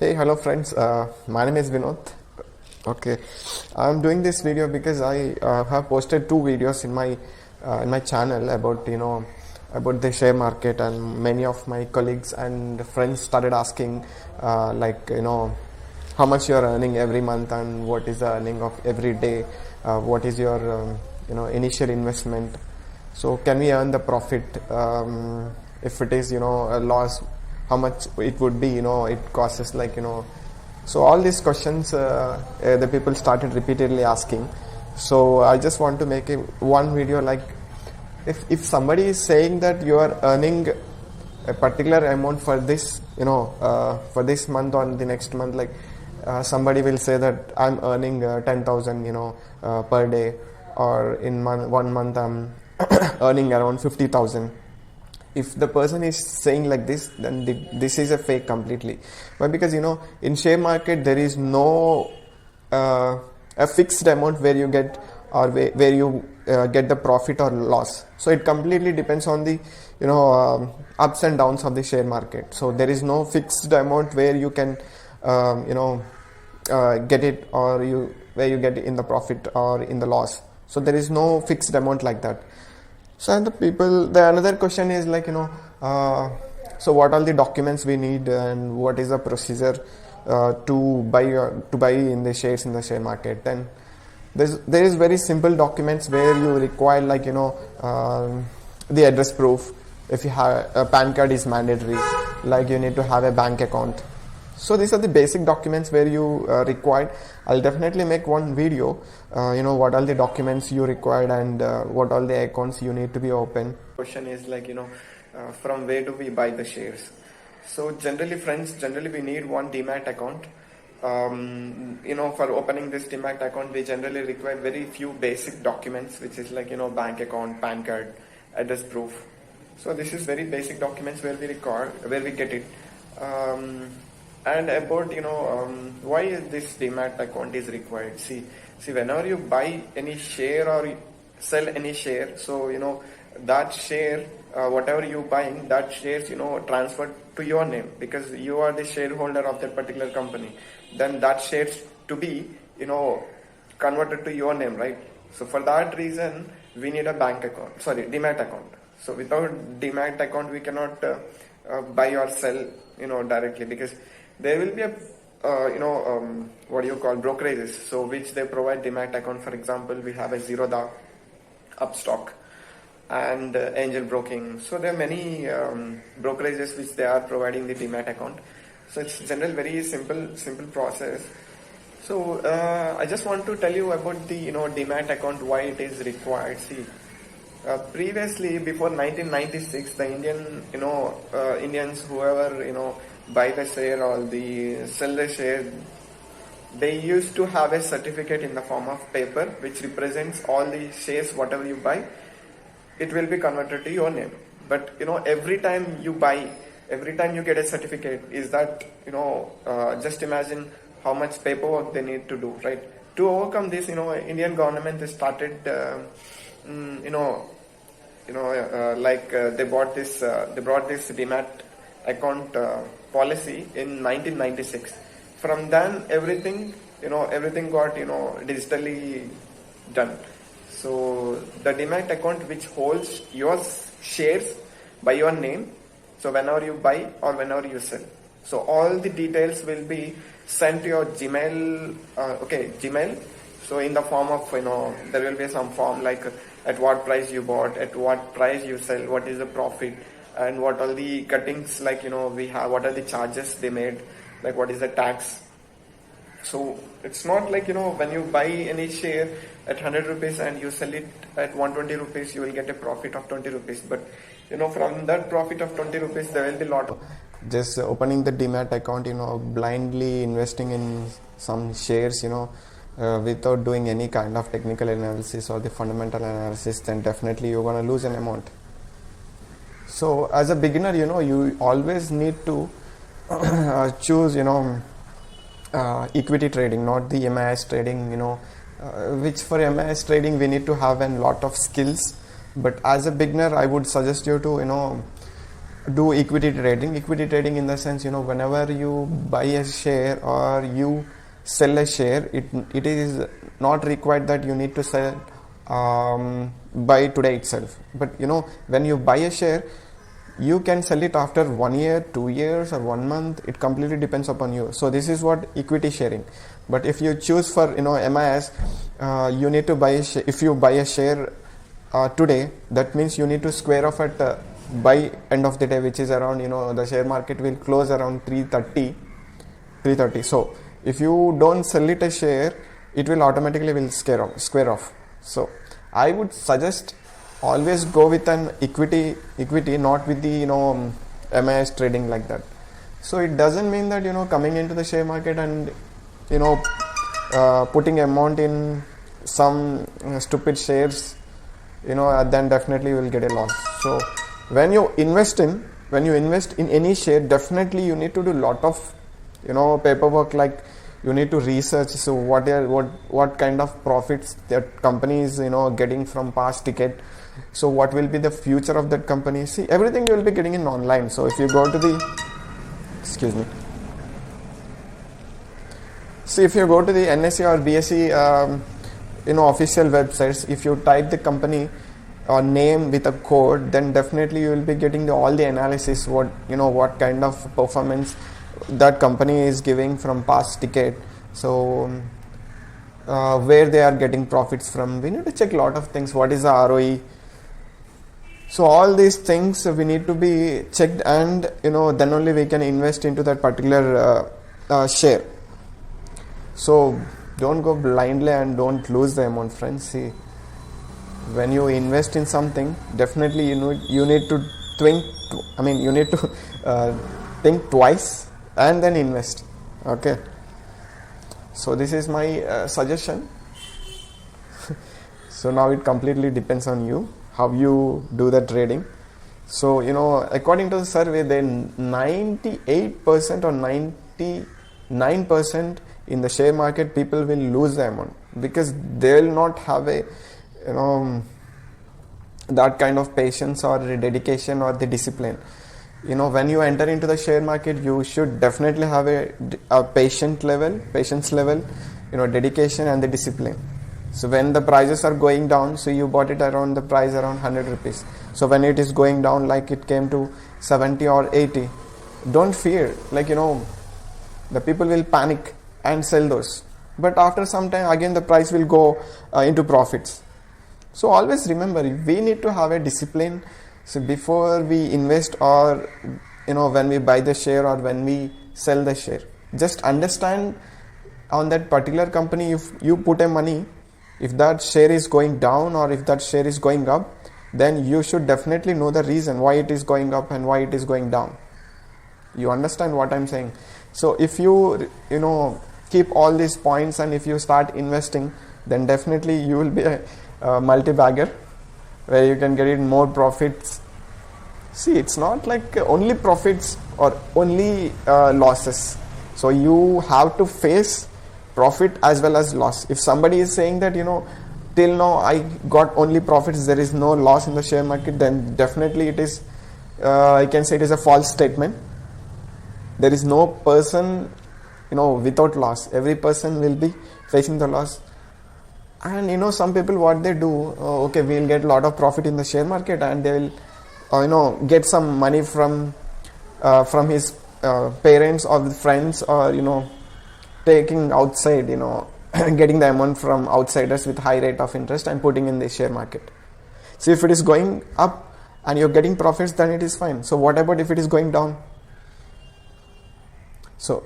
Hey, hello friends. My name is Vinod. Okay, I'm doing this video because I have posted two videos in my channel about about the share market, and many of my colleagues and friends started asking how much you are earning every month and what is the earning of every day, what is your initial investment. So can we earn the profit? If it is a loss, how much it would be, it costs us so all these questions the people started repeatedly asking. So I just want to make one video, like if somebody is saying that you are earning a particular amount for this for this month or the next month, somebody will say that I'm earning 10,000 per day, or in 1 month I'm earning around 50,000. If the person is saying like this, then this is a fake completely. Why? Because in share market there is no a fixed amount where you get, or where you get the profit or loss. So it completely depends on the ups and downs of the share market. So there is no fixed amount where you can get it, or where you get in the profit or in the loss. So there is no fixed amount like that. So the another question is so what are the documents we need, and what is the procedure to buy in the shares in the share market? Then there is very simple documents where you require the address proof. If you have a PAN card is mandatory, you need to have a bank account. So these are the basic documents where you required. I'll definitely make one video, what all the documents you required, and what all the accounts you need to be open. Question is from where do we buy the shares? So generally we need one Demat account. For opening this Demat account, we generally require very few basic documents, which is bank account, PAN card, address proof. So this is very basic documents where we get it. And about why this Demat account is required. See, whenever you buy any share or sell any share, so that share, whatever you buying, that shares transferred to your name, because you are the shareholder of that particular company. Then that shares to be converted to your name, right? So for that reason we need a Demat account. So without Demat account we cannot buy or sell directly, because there will be a brokerages, so which they provide Demat account. For example, we have a Zerodha, Upstock, and Angel Broking. So there are many brokerages which they are providing the Demat account. So it's generally very simple process. So I just want to tell you about the Demat account, why it is required. See, previously, before 1996, the Indians, whoever buy the share or sell the share, they used to have a certificate in the form of paper which represents all the shares whatever you buy, it will be converted to your name. But every time you buy, every time you get a certificate, is that just imagine how much paperwork they need to do, right? To overcome this, Indian government has started they brought this Demat account policy in 1996. From then everything got digitally done. So the Demat account which holds your shares by your name, so whenever you buy or whenever you sell, so all the details will be sent to your Gmail. Gmail. So in the form of there will be some form like at what price you bought, at what price you sell, what is the profit, and what are the cuttings we have, what are the charges they made, what is the tax. So it's not when you buy any share at 100 rupees and you sell it at 120 rupees, you will get a profit of 20 rupees. But from that profit of 20 rupees, there will be lot of just opening the Demat account, blindly investing in some shares, without doing any kind of technical analysis or the fundamental analysis, then definitely you're going to lose an amount. So as a beginner, you always need to choose equity trading, not the MIS trading, which for MIS trading we need to have a lot of skills. But as a beginner, I would suggest you to do equity trading. Equity trading in the sense, whenever you buy a share or you sell a share, it is not required that you need to sell by today itself. But when you buy a share, you can sell it after 1 year, 2 years, or 1 month. It completely depends upon you. So this is what equity sharing. But if you choose for MIS, you need to buy if you buy a share today, that means you need to square off at by end of the day, which is around the share market will close around 330. So if you don't sell it a share, it will automatically will square off. So I would suggest always go with an equity, not with the MIS trading like that. So it doesn't mean that coming into the share market and putting amount in some stupid shares, then definitely you will get a loss. So when you invest in any share, definitely you need to do lot of paperwork, like you need to research. So what kind of profits that company is getting from past ticket. So what will be the future of that company? See, everything you will be getting in online. So if you go to the if you go to the NSE or BSE official websites, if you type the company or name with a code, then definitely you will be getting all the analysis, what kind of performance that company is giving from past ticket. So where they are getting profits from, we need to check a lot of things. What is the ROE? So all these things we need to be checked, and then only we can invest into that particular share. So don't go blindly and don't lose the amount, friends. See, when you invest in something, definitely you need to think. You need to think twice and then invest. Okay. So this is my suggestion. So now it completely depends on you how you do the trading. So according to the survey, then 98% or 99% in the share market, people will lose the amount because they will not have a that kind of patience or dedication or the discipline. When you enter into the share market, you should definitely have a patience level, dedication and the discipline. So when the prices are going down, so you bought it around the price around 100 rupees. So when it is going down, like it came to 70 or 80, don't fear. The people will panic and sell those. But after some time, again the price will go into profits. So always remember, we need to have a discipline. So before we invest, or when we buy the share or when we sell the share, just understand on that particular company. If you put a money, if that share is going down or if that share is going up, then you should definitely know the reason why it is going up and why it is going down. You understand what I'm saying? So if you keep all these points and if you start investing, then definitely you will be a multi-bagger where you can get in more profits. See, it's not like only profits or only losses. So you have to face profit as well as loss. If somebody is saying that till now I got only profits, there is no loss in the share market, then definitely it is I can say it is a false statement. There is no person without loss. Every person will be facing the loss. And some people, what they do, okay, we'll get a lot of profit in the share market, and they will get some money from his parents or friends, or taking outside, getting the amount from outsiders with high rate of interest and putting in the share market. So if it is going up and you're getting profits, then it is fine. So what about if it is going down? So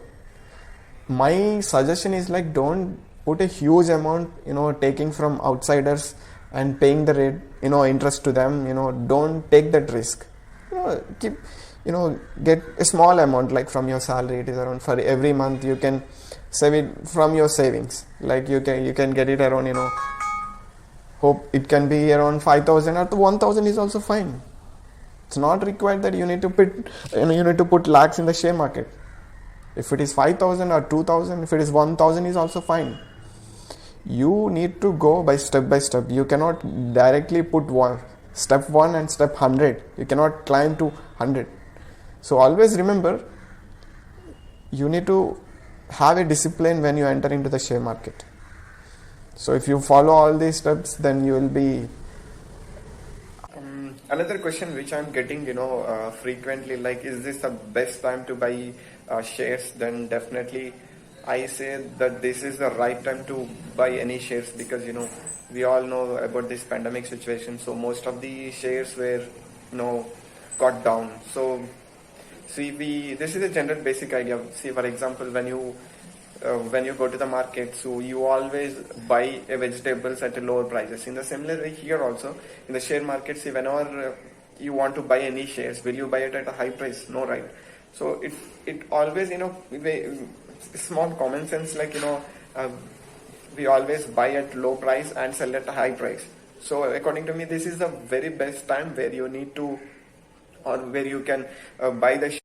my suggestion is don't put a huge amount, taking from outsiders and paying the rate, interest to them. Don't take that risk. Keep, get a small amount, like from your salary. It is around, for every month you can save it from your savings. Like you can get it around, hope it can be around 5,000 or 1,000 is also fine. It's not required that you need to put lakhs in the share market. If it is 5,000 or 2,000, if it is 1,000 is also fine. You need to go by step. You cannot directly put step 1 and step 100. You cannot climb to 100. So always remember, you need to have a discipline when you enter into the share market. So if you follow all these steps, then you will be. Another question which I'm getting, frequently, like, is this the best time to buy shares? Then definitely, I say that this is the right time to buy any shares, because we all know about this pandemic situation. So most of the shares were got down. So see, this is a general basic idea. See, for example, when you go to the market, so you always buy vegetables at a lower prices. In the similar way here also, in the share market, see, whenever you want to buy any shares, will you buy it at a high price? No, right? So it always, small common sense, like, we always buy at low price and sell at a high price. So according to me, this is the very best time where you need to, or where you can buy the